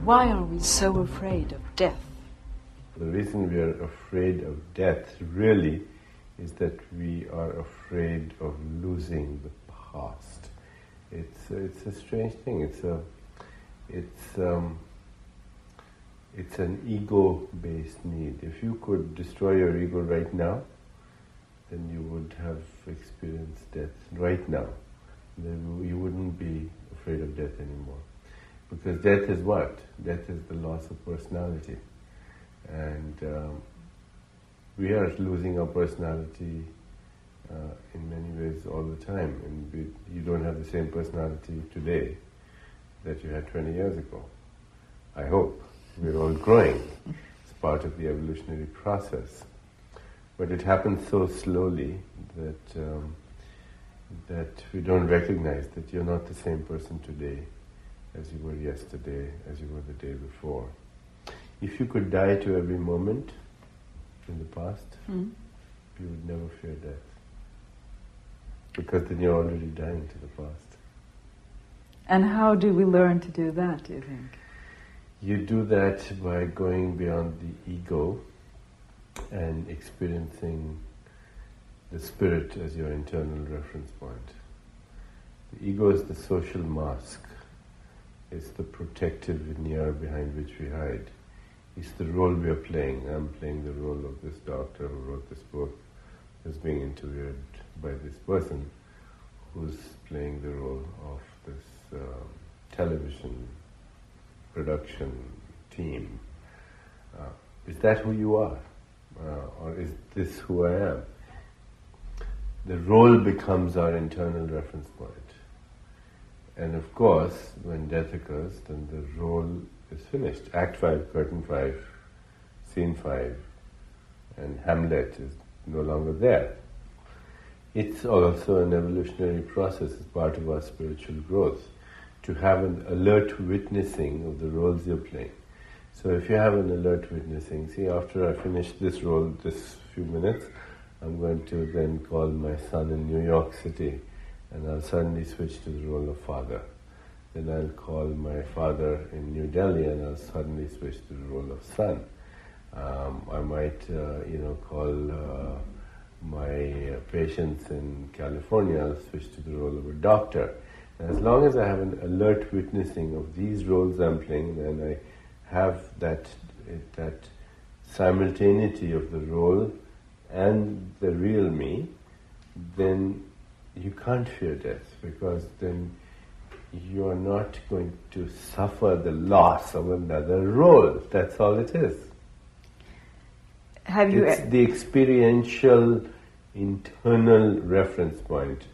Why are we so afraid of death? The reason we are afraid of death really is that we are afraid of losing the past. It's a strange thing. It's an ego-based need. If you could destroy your ego right now, then you would have experienced death right now. Then you wouldn't be afraid of death anymore. Because death is what? Death is the loss of personality. And we are losing our personality in many ways all the time. And you don't have the same personality today that you had 20 years ago. I hope. We're all growing. It's part of the evolutionary process. But it happens so slowly that we don't recognize that you're not the same person today as you were yesterday, as you were the day before. If you could die to every moment in the past, you would never fear death. Because then you're already dying to the past. And how do we learn to do that, do you think? You do that by going beyond the ego and experiencing the spirit as your internal reference point. The ego is the social mask. It's the protective veneer behind which we hide. It's the role we are playing. I'm playing the role of this doctor who wrote this book, who's being interviewed by this person, who's playing the role of this television production team. Is that who you are? Or is this who I am? The role becomes our internal reference point. And of course, when death occurs, then the role is finished. Act 5, curtain 5, scene 5, and Hamlet is no longer there. It's also an evolutionary process as part of our spiritual growth, to have an alert witnessing of the roles you're playing. So if you have an alert witnessing, see, after I finish this role, this few minutes, I'm going to then call my son in New York City, and I'll suddenly switch to the role of father. Then I'll call my father in New Delhi, and I'll suddenly switch to the role of son. I might, call my patients in California, I'll switch to the role of a doctor. And as long as I have an alert witnessing of these roles I'm playing, and I have that simultaneity of the role and the real me, then you can't fear death, because then you are not going to suffer the loss of another role. That's all it is. It's the experiential internal reference point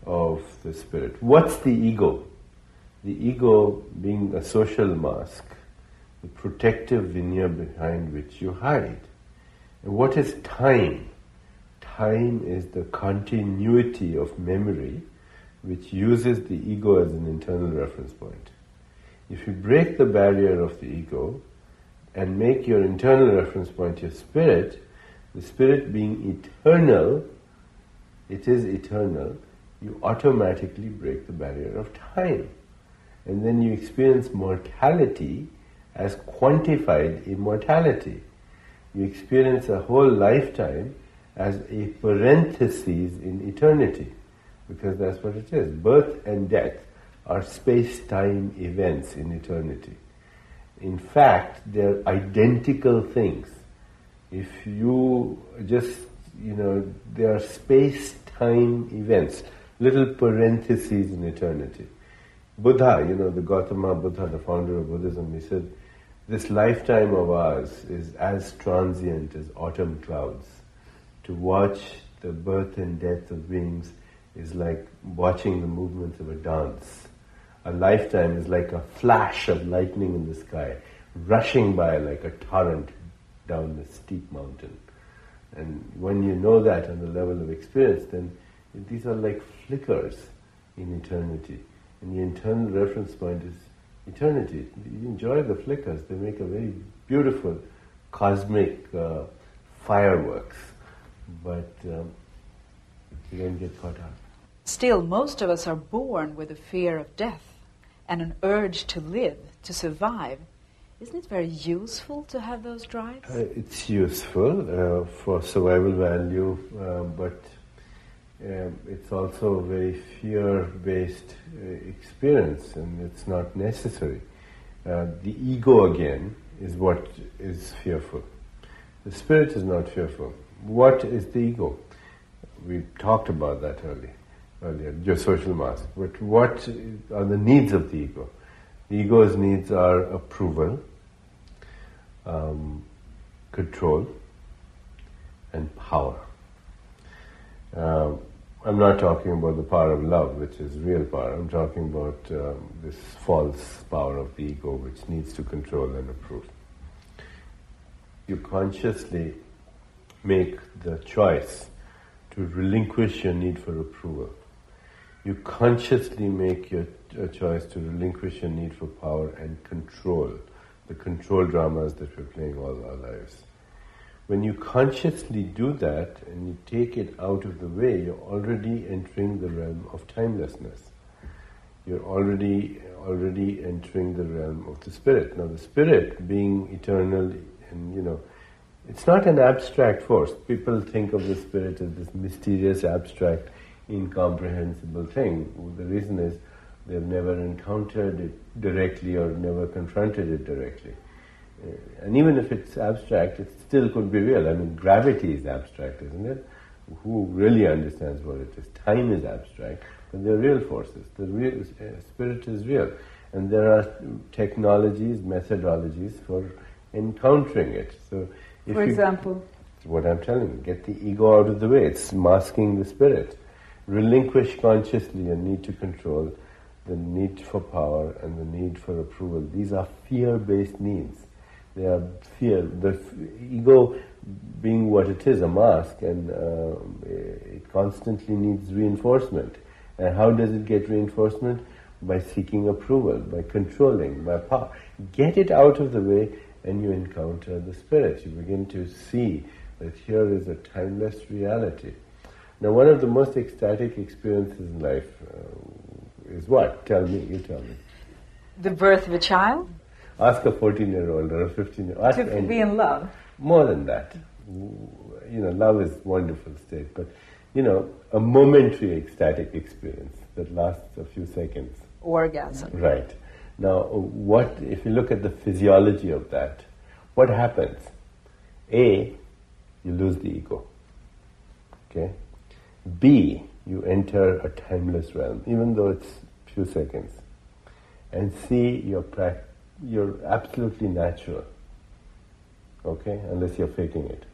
of the spirit. What's the ego? The ego being a social mask, the protective veneer behind which you hide. And what is time? Time is the continuity of memory which uses the ego as an internal reference point. If you break the barrier of the ego and make your internal reference point your spirit, the spirit being eternal, it is eternal, you automatically break the barrier of time. And then you experience mortality as quantified immortality. You experience a whole lifetime as a parenthesis in eternity, because that's what it is. Birth and death are space-time events in eternity. In fact, they're identical things. If you just, they are space-time events, little parentheses in eternity. Buddha, the Gautama Buddha, the founder of Buddhism, he said, this lifetime of ours is as transient as autumn clouds. To watch the birth and death of beings is like watching the movements of a dance. A lifetime is like a flash of lightning in the sky, rushing by like a torrent down the steep mountain. And when you know that on the level of experience, then these are like flickers in eternity. And the internal reference point is eternity. You enjoy the flickers. They make a very beautiful cosmic fireworks. But you don't get caught up. Still, most of us are born with a fear of death and an urge to live, to survive. Isn't it very useful to have those drives? It's useful for survival value, but it's also a very fear-based experience, and it's not necessary. The ego, again, is what is fearful. The spirit is not fearful. What is the ego? We talked about that earlier, your social mask. But what are the needs of the ego? The ego's needs are approval, control, and power. I'm not talking about the power of love, which is real power. I'm talking about this false power of the ego, which needs to control and approve. You consciously make the choice to relinquish your need for approval. You consciously make a choice to relinquish your need for power and control, the control dramas that we're playing all our lives. When you consciously do that and you take it out of the way, you're already entering the realm of timelessness. You're already entering the realm of the spirit. Now the spirit, being eternal, and it's not an abstract force. People think of the spirit as this mysterious, abstract, incomprehensible thing. The reason is they've never encountered it directly or never confronted it directly. And even if it's abstract, it still could be real. I mean, gravity is abstract, isn't it? Who really understands what it is? Time is abstract, but they're real forces. The real spirit is real. And there are technologies, methodologies for encountering it. So, for example? What I'm telling you, get the ego out of the way. It's masking the spirit. Relinquish consciously your need to control, the need for power, and the need for approval. These are fear-based needs. They are fear. The ego being what it is, a mask, and it constantly needs reinforcement. And how does it get reinforcement? By seeking approval, by controlling, by power. Get it out of the way and you encounter the spirit. You begin to see that here is a timeless reality. Now, one of the most ecstatic experiences in life is what? Tell me, you tell me. The birth of a child? Ask a 14-year-old or a 15-year-old. To be in love. More than that. Love is a wonderful state, but, a momentary ecstatic experience that lasts a few seconds. Orgasm. Right. Now, what if you look at the physiology of that, what happens? A, you lose the ego. Okay? B, you enter a timeless realm, even though it's a few seconds. And C, you're absolutely natural. Okay? Unless you're faking it.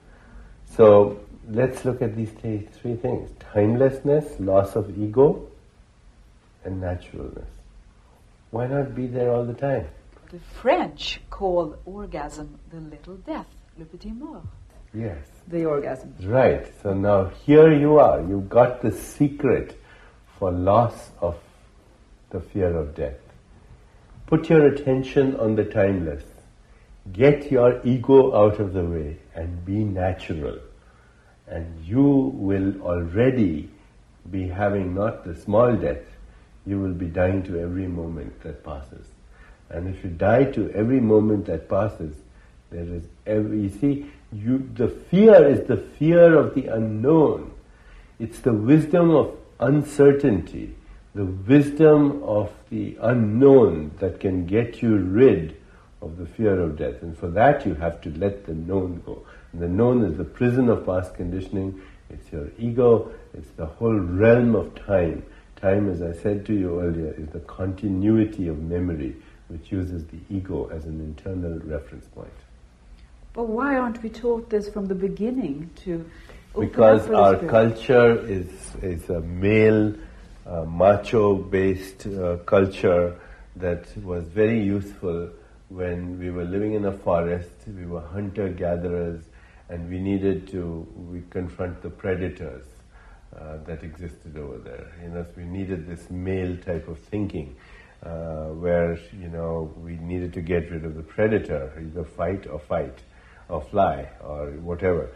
So, let's look at these three things. Timelessness, loss of ego, and naturalness. Why not be there all the time? The French call orgasm the little death, le petit mort. Yes. The orgasm. Right. So now here you are. You've got the secret for loss of the fear of death. Put your attention on the timeless. Get your ego out of the way and be natural. And you will already be having not the small death, you will be dying to every moment that passes. And if you die to every moment that passes, there is the fear is the fear of the unknown. It's the wisdom of uncertainty, the wisdom of the unknown that can get you rid of the fear of death. And for that you have to let the known go. And the known is the prison of past conditioning. It's your ego. It's the whole realm of time. Time, as I said to you earlier, is the continuity of memory, which uses the ego as an internal reference point. But why aren't we taught this from the beginning to open Because up for our the spirit? culture is a male, macho-based culture that was very useful when we were living in a forest, we were hunter-gatherers, and we confront the predators that existed over there. So we needed this male type of thinking, where we needed to get rid of the predator, either fight, or fly, or whatever.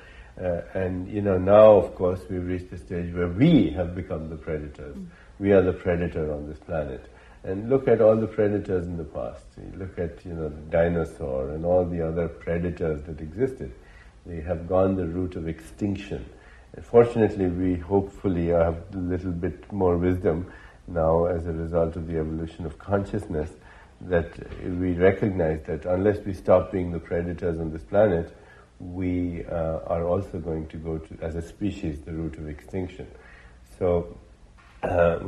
And now, of course, we've reached the stage where we have become the predators. We are the predator on this planet. And look at all the predators in the past. You look at the dinosaur and all the other predators that existed. They have gone the route of extinction. And fortunately, we hopefully have a little bit more wisdom now as a result of the evolution of consciousness, that we recognize that unless we stop being the predators on this planet, we are also going to go to, as a species, the route of extinction. So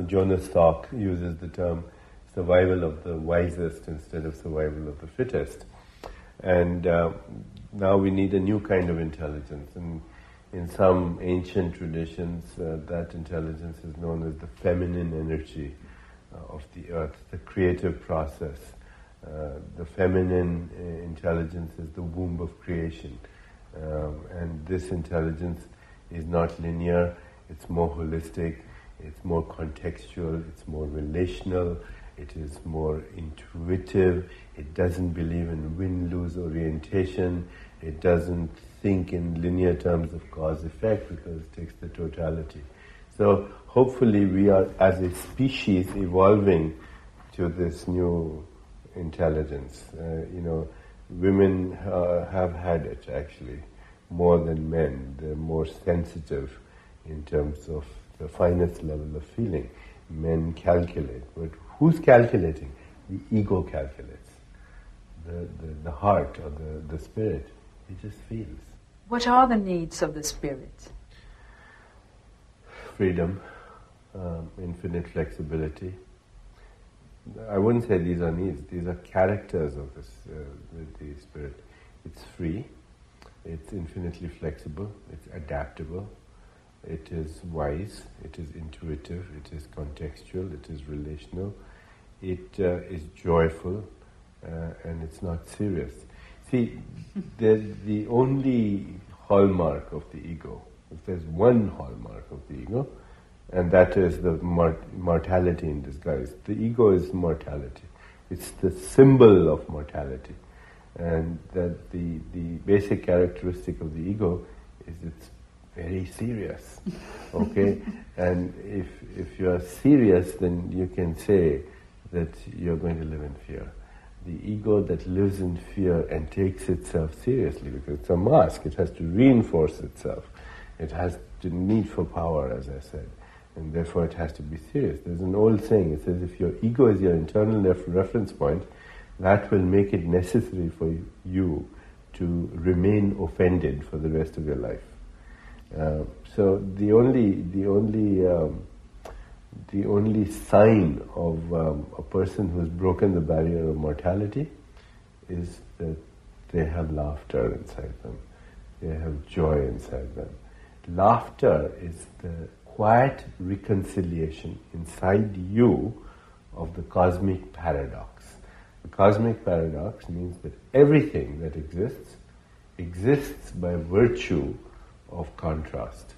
Jonas Salk uses the term survival of the wisest instead of survival of the fittest. And now we need a new kind of intelligence. And in some ancient traditions, that intelligence is known as the feminine energy of the earth, the creative process. The feminine intelligence is the womb of creation. And this intelligence is not linear, it's more holistic, it's more contextual, it's more relational, it is more intuitive, it doesn't believe in win-lose orientation, it doesn't think in linear terms of cause-effect because it takes the totality. So hopefully we are, as a species, evolving to this new intelligence. Women have had it actually more than men. They're more sensitive in terms of the finest level of feeling. Men calculate, but who's calculating? The ego calculates. The heart or the spirit, it just feels. What are the needs of the spirit? Freedom, infinite flexibility. I wouldn't say these are needs, these are characters of this, the spirit. It's free, it's infinitely flexible, it's adaptable, it is wise, it is intuitive, it is contextual, it is relational, it is joyful, and it's not serious. See, the only hallmark of the ego, if there's one hallmark of the ego, and that is the mortality in disguise. The ego is mortality. It's the symbol of mortality. And that the basic characteristic of the ego is it's very serious. Okay? And if you are serious, then you can say that you're going to live in fear. The ego that lives in fear and takes itself seriously, because it's a mask, it has to reinforce itself. It has the need for power, as I said. And therefore it has to be serious. There's an old saying, it says if your ego is your internal reference point, that will make it necessary for you to remain offended for the rest of your life. So the only sign of a person who has broken the barrier of mortality is that they have laughter inside them. They have joy inside them. Laughter is the quiet reconciliation inside you of the cosmic paradox. The cosmic paradox means that everything that exists by virtue of contrast.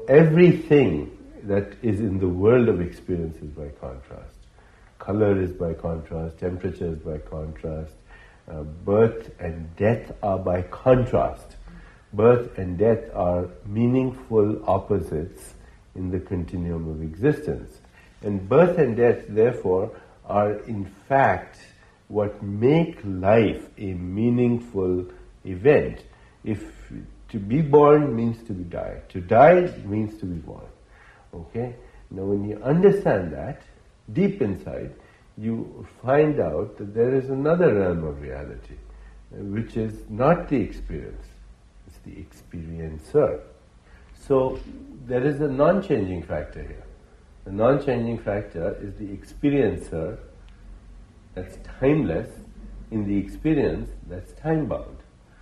Everything that is in the world of experience is by contrast. Color is by contrast, temperature is by contrast, birth and death are by contrast. Birth and death are meaningful opposites in the continuum of existence. And birth and death, therefore, are in fact what make life a meaningful event. If to be born means to die means to be born. Okay? Now when you understand that, deep inside, you find out that there is another realm of reality, which is not the experience, it's the experiencer. So there is a non-changing factor here. The non-changing factor is the experiencer that's timeless in the experience that's time-bound.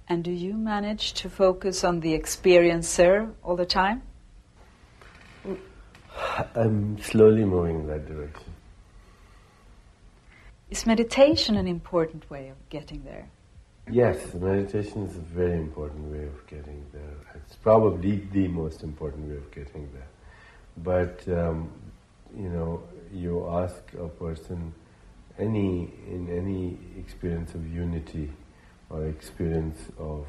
And do you manage to focus on the experiencer all the time? I'm slowly moving in that direction. Is meditation an important way of getting there? Yes, meditation is a very important way of getting there. It's probably the most important way of getting there. But, you ask a person in any experience of unity or experience of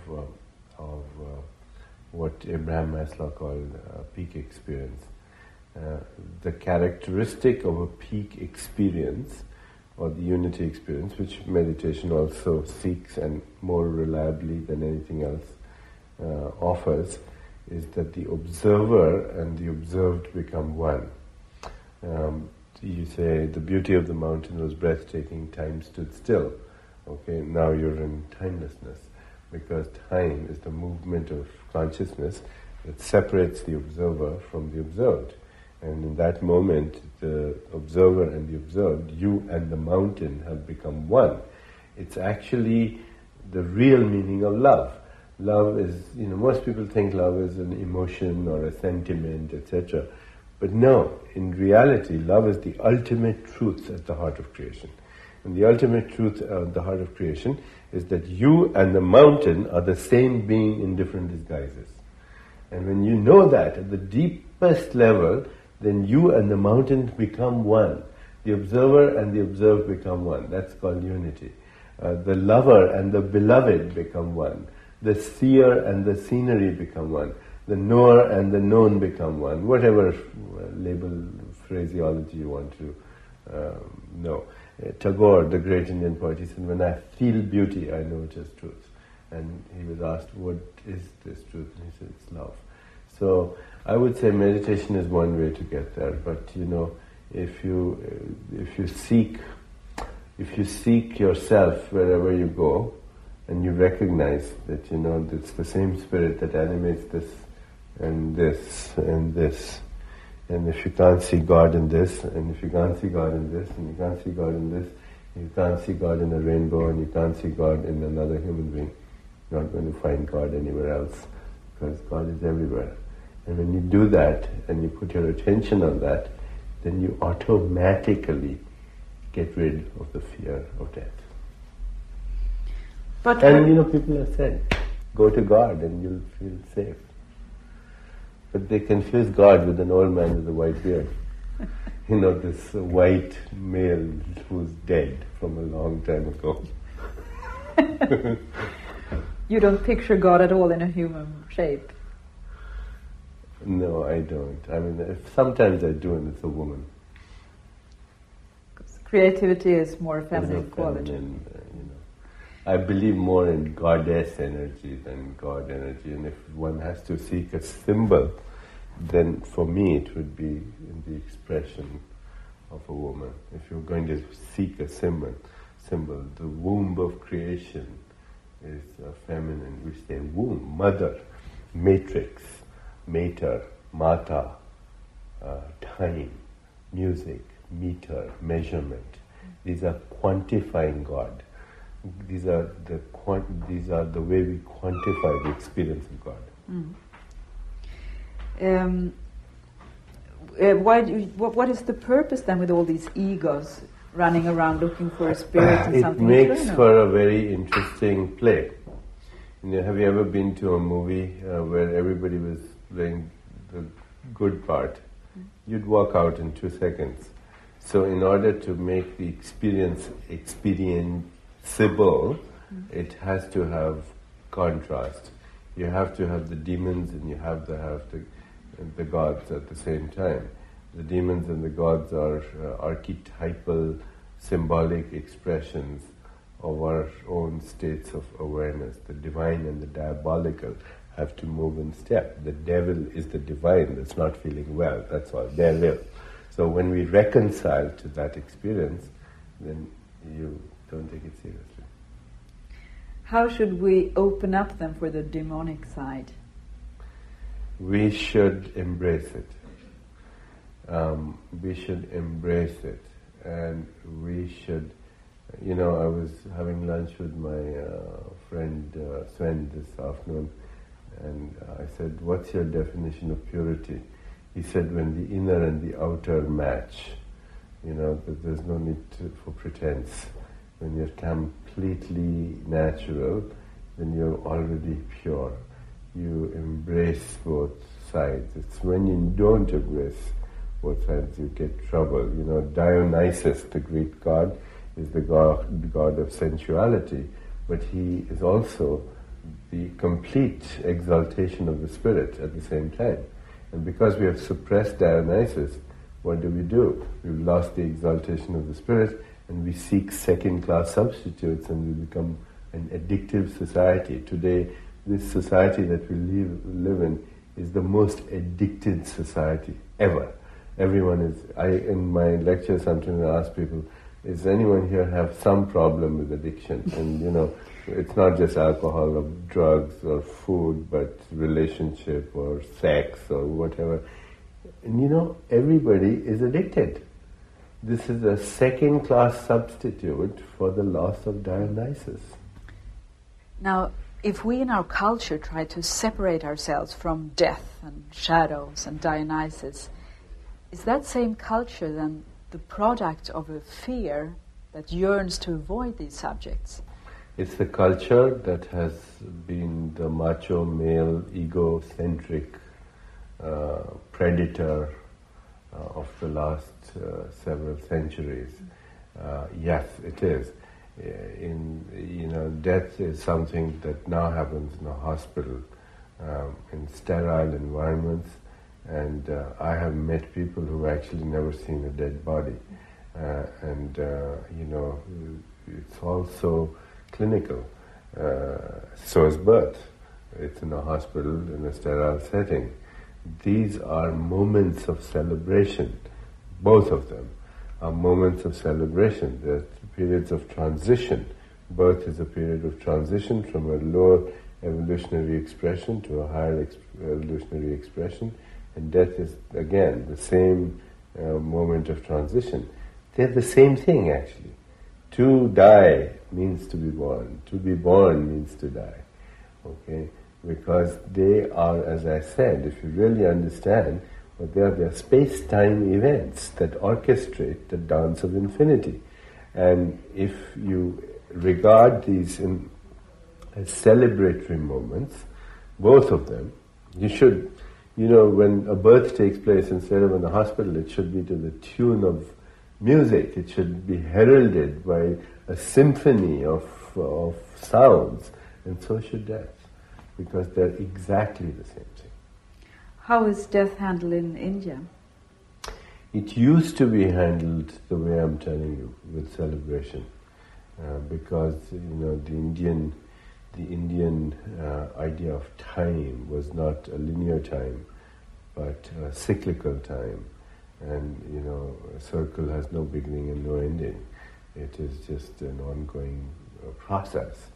what Abraham Maslow called peak experience. The characteristic of a peak experience or the unity experience, which meditation also seeks and more reliably than anything else offers, is that the observer and the observed become one. You say, the beauty of the mountain was breathtaking, time stood still. Okay, now you're in timelessness, because time is the movement of consciousness that separates the observer from the observed. And in that moment, the observer and the observed, you and the mountain, have become one. It's actually the real meaning of love. Love is, most people think love is an emotion or a sentiment, etc. But no, in reality, love is the ultimate truth at the heart of creation. And the ultimate truth at the heart of creation is that you and the mountain are the same being in different disguises. And when you know that at the deepest level, then you and the mountain become one. The observer and the observed become one. That's called unity. The lover and the beloved become one. The seer and the scenery become one. The knower and the known become one. Whatever label, phraseology you want to know. Tagore, the great Indian poet, he said, when I feel beauty, I know it is truth. And he was asked, what is this truth? And he said, it's love. So I would say meditation is one way to get there. But if you seek yourself wherever you go, and you recognize that it's the same spirit that animates this and this and this. And if you can't see God in this, and if you can't see God in this, and you can't see God in this, you can't see God in a rainbow, and you can't see God in another human being, you're not going to find God anywhere else, because God is everywhere. And when you do that, and you put your attention on that, then you automatically get rid of the fear of death. And people have said, go to God and you'll feel safe. But they confuse God with an old man with a white beard. This white male who's dead from a long time ago. You don't picture God at all in a human shape? No, I don't. I mean, sometimes I do, and it's a woman. Creativity is more feminine quality. I believe more in goddess energy than God energy, and if one has to seek a symbol, then for me it would be in the expression of a woman. If you're going to seek a symbol, the womb of creation is feminine. We say womb, mother, matrix, mater, mata, time, music, meter, measurement. These are quantifying God. These are the way we quantify the experience of God. What is the purpose then with all these egos running around looking for a spirit and something eternal? It makes eternal? for a very interesting play. Have you ever been to a movie where everybody was playing the good part? You'd walk out in 2 seconds. So in order to make the experience experienceable, it has to have contrast. You have to have the demons and you have to have the gods at the same time. The demons and the gods are archetypal, symbolic expressions of our own states of awareness. The divine and the diabolical have to move in step. The devil is the divine that's not feeling well, that's all, devil. So when we reconcile to that experience, then you don't take it seriously. How should we open up then for the demonic side? We should embrace it. We should embrace it. And we should, I was having lunch with my friend Sven this afternoon, and I said, what's your definition of purity? He said, when the inner and the outer match, that there's no need for pretense. When you're completely natural, then you're already pure. You embrace both sides. It's when you don't embrace both sides you get trouble. Dionysus, the Greek god, is the god of sensuality, but he is also the complete exaltation of the spirit at the same time. And because we have suppressed Dionysus, what do? We've lost the exaltation of the spirit, and we seek second-class substitutes, and we become an addictive society. Today, this society that we live in is the most addicted society ever. Everyone is. In my lecture, sometimes I ask people, "Does anyone here have some problem with addiction?" And it's not just alcohol or drugs or food, but relationship or sex or whatever. And everybody is addicted. This is a second-class substitute for the loss of Dionysus. Now, if we in our culture try to separate ourselves from death and shadows and Dionysus, is that same culture then the product of a fear that yearns to avoid these subjects? It's the culture that has been the macho, male, egocentric predator of the last several centuries. Yes, it is. Death is something that now happens in a hospital, in sterile environments, and I have met people who've actually never seen a dead body, it's also clinical. So is birth. It's in a hospital, in a sterile setting. These are moments of celebration. Both of them are moments of celebration. They're periods of transition. Birth is a period of transition from a lower evolutionary expression to a higher evolutionary expression. And death is, again, the same moment of transition. They're the same thing, actually. To die means to be born. To be born means to die. Okay? Because they are, as I said, if you really understand, what they're space-time events that orchestrate the dance of infinity. And if you regard these as celebratory moments, both of them, you should, when a birth takes place, instead of in the hospital, it should be to the tune of music. It should be heralded by a symphony of sounds, and so should death, because they're exactly the same thing. How is death handled in India? It used to be handled the way I'm telling you, with celebration, because the Indian idea of time was not a linear time, but a cyclical time. And a circle has no beginning and no ending. It is just an ongoing process.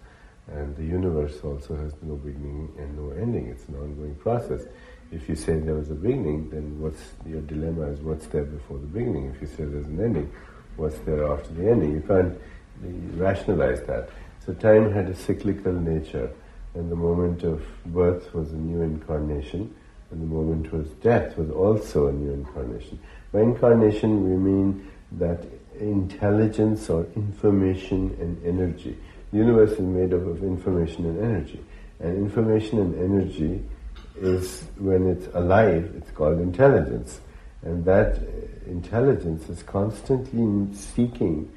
And the universe also has no beginning and no ending. It's an ongoing process. If you say there was a beginning, then your dilemma is what's there before the beginning. If you say there's an ending, what's there after the ending? You can't rationalize that. So time had a cyclical nature, and the moment of birth was a new incarnation, and the moment was death was also a new incarnation. By incarnation we mean that intelligence or information and energy. The universe is made up of information and energy. And information and energy is, when it's alive, it's called intelligence. And that intelligence is constantly seeking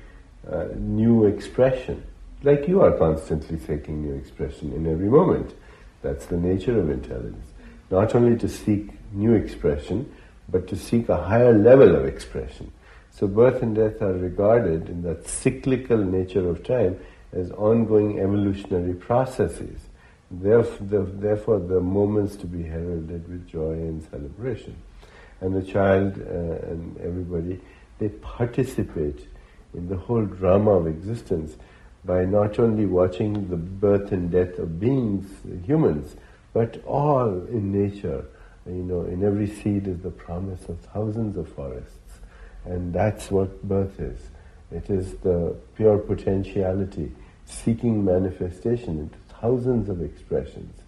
new expression. Like you are constantly seeking new expression in every moment. That's the nature of intelligence. Not only to seek new expression, but to seek a higher level of expression. So birth and death are regarded in that cyclical nature of time as ongoing evolutionary processes. Therefore, the moments to be heralded with joy and celebration. And the child and everybody, they participate in the whole drama of existence by not only watching the birth and death of beings, humans, but all in nature. In every seed is the promise of thousands of forests. And that's what birth is. It is the pure potentiality, seeking manifestation into thousands of expressions,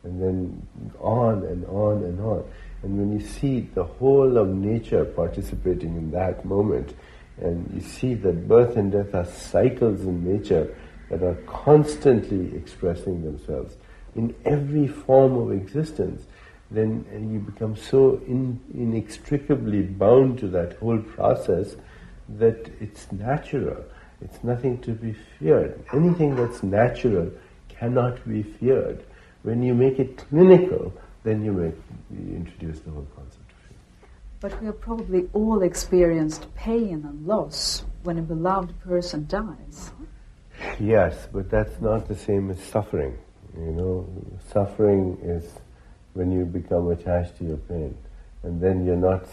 and then on and on and on. And when you see the whole of nature participating in that moment, and you see that birth and death are cycles in nature that are constantly expressing themselves in every form of existence, then you become so inextricably bound to that whole process that it's natural. It's nothing to be feared. Anything that's natural cannot be feared. When you make it clinical, then you introduce the whole concept of fear. But we have probably all experienced pain and loss when a beloved person dies. Yes, but that's not the same as suffering. Suffering is when you become attached to your pain, and then you're not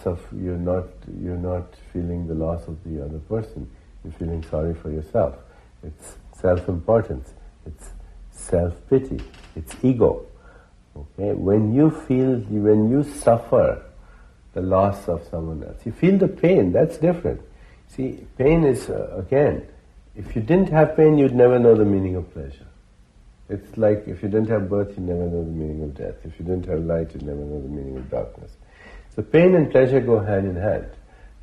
feeling the loss of the other person. You're feeling sorry for yourself. It's self-importance. It's self-pity. It's ego. Okay, when you suffer the loss of someone else, you feel the pain. That's different. See, pain is again. If you didn't have pain, you'd never know the meaning of pleasure. It's like if you didn't have birth, you'd never know the meaning of death. If you didn't have light, you'd never know the meaning of darkness. So pain and pleasure go hand in hand.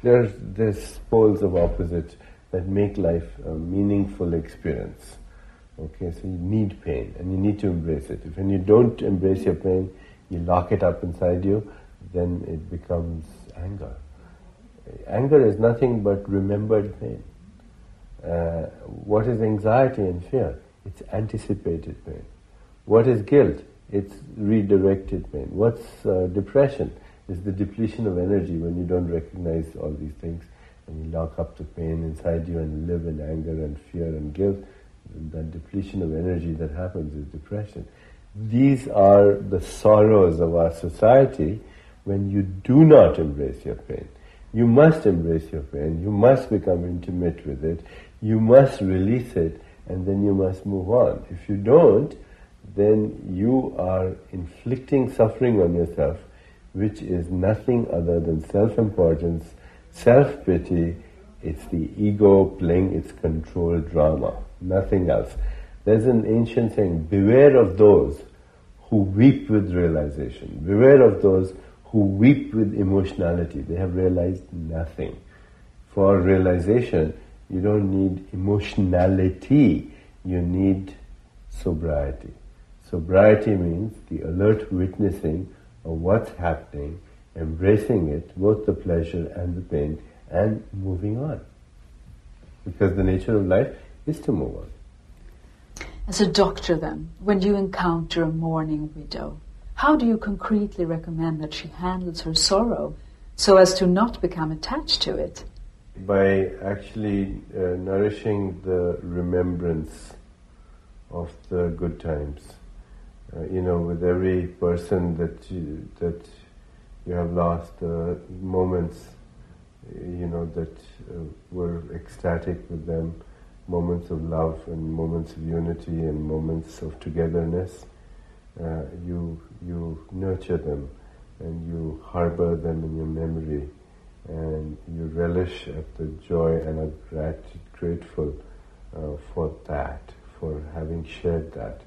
There's poles of opposite that make life a meaningful experience. Okay, so you need pain and you need to embrace it. If when you don't embrace your pain, you lock it up inside you, then it becomes anger. Anger is nothing but remembered pain. What is anxiety and fear? It's anticipated pain. What is guilt? It's redirected pain. What's depression? It's the depletion of energy when you don't recognize all these things and you lock up the pain inside you and live in anger and fear and guilt. That depletion of energy that happens is depression. These are the sorrows of our society when you do not embrace your pain. You must embrace your pain. You must become intimate with it. You must release it, and then you must move on. If you don't, then you are inflicting suffering on yourself, which is nothing other than self-importance, self-pity. It's the ego playing its control drama, nothing else. There's an ancient saying, beware of those who weep with realization. Beware of those who weep with emotionality. They have realized nothing. For realization, you don't need emotionality, you need sobriety. Sobriety means the alert witnessing of what's happening, embracing it, both the pleasure and the pain, and moving on. Because the nature of life is to move on. As a doctor then, when you encounter a mourning widow, how do you concretely recommend that she handles her sorrow so as to not become attached to it? By actually nourishing the remembrance of the good times. With every person that you have lost, moments, that were ecstatic with them, moments of love and moments of unity and moments of togetherness. You nurture them and you harbor them in your memory and you relish at the joy and are grateful for that, for having shared that.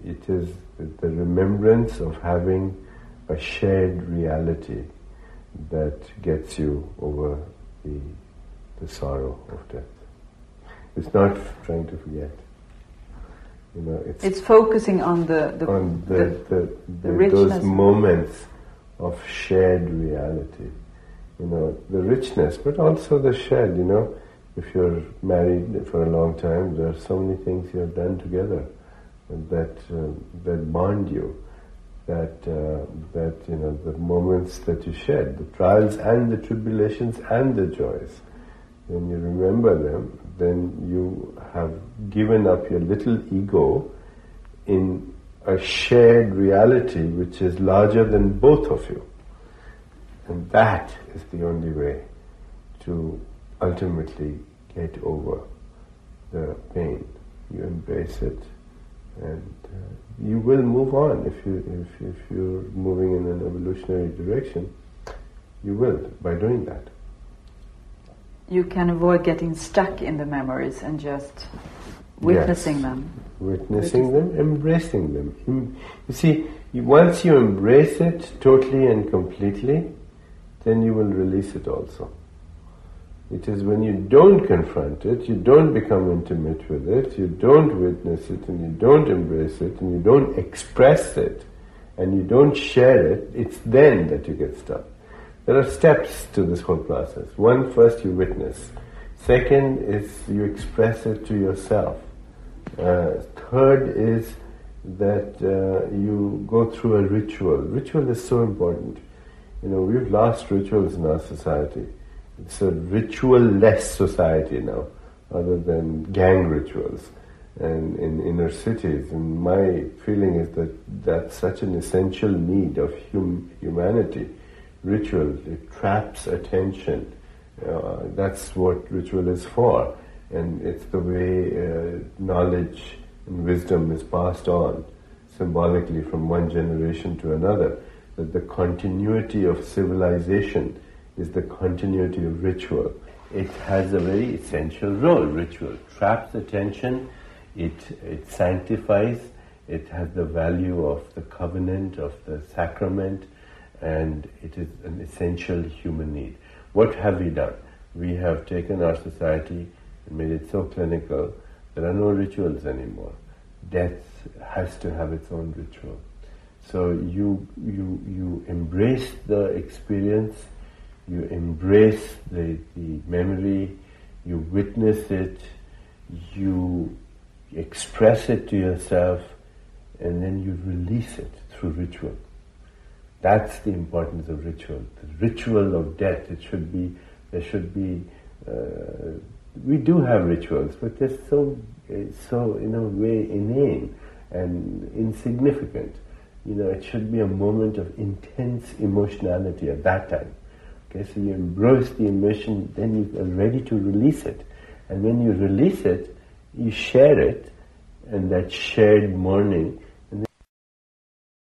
It is the remembrance of having a shared reality that gets you over the sorrow of death. It's not trying to forget. It's focusing on the richness. Those moments of shared reality. The richness, but also the shared. If you're married for a long time, there are so many things you have done together that bond you. That the moments that you shared, the trials and the tribulations and the joys. When you remember them, then you have given up your little ego in a shared reality which is larger than both of you. And that is the only way to ultimately get over the pain. You embrace it and you will move on. If you're moving in an evolutionary direction, you will by doing that. You can avoid getting stuck in the memories and just witnessing them. Witnessing them, embracing them. You see, once you embrace it totally and completely, then you will release it also. It is when you don't confront it, you don't become intimate with it, you don't witness it, and you don't embrace it, and you don't express it, and you don't share it, it's then that you get stuck. There are steps to this whole process. One, first you witness. Second is you express it to yourself. Third is that you go through a ritual. Ritual is so important. We've lost rituals in our society. It's a ritual-less society now, other than gang rituals and in inner cities. And my feeling is that that's such an essential need of humanity. Ritual, it traps attention. That's what ritual is for. And it's the way knowledge and wisdom is passed on symbolically from one generation to another. That the continuity of civilization is the continuity of ritual. It has a very essential role. Ritual traps attention, it sanctifies, it has the value of the covenant, of the sacrament, and it is an essential human need. What have we done? We have taken our society and made it so clinical. There are no rituals anymore. Death has to have its own ritual. So you embrace the experience, you embrace the memory, you witness it, you express it to yourself, and then you release it through ritual. That's the importance of ritual. The ritual of death, there should be, we do have rituals, but they're so in a way inane and insignificant. It should be a moment of intense emotionality at that time. Okay, so you embrace the emotion, then you are ready to release it. And when you release it, you share it, and that shared mourning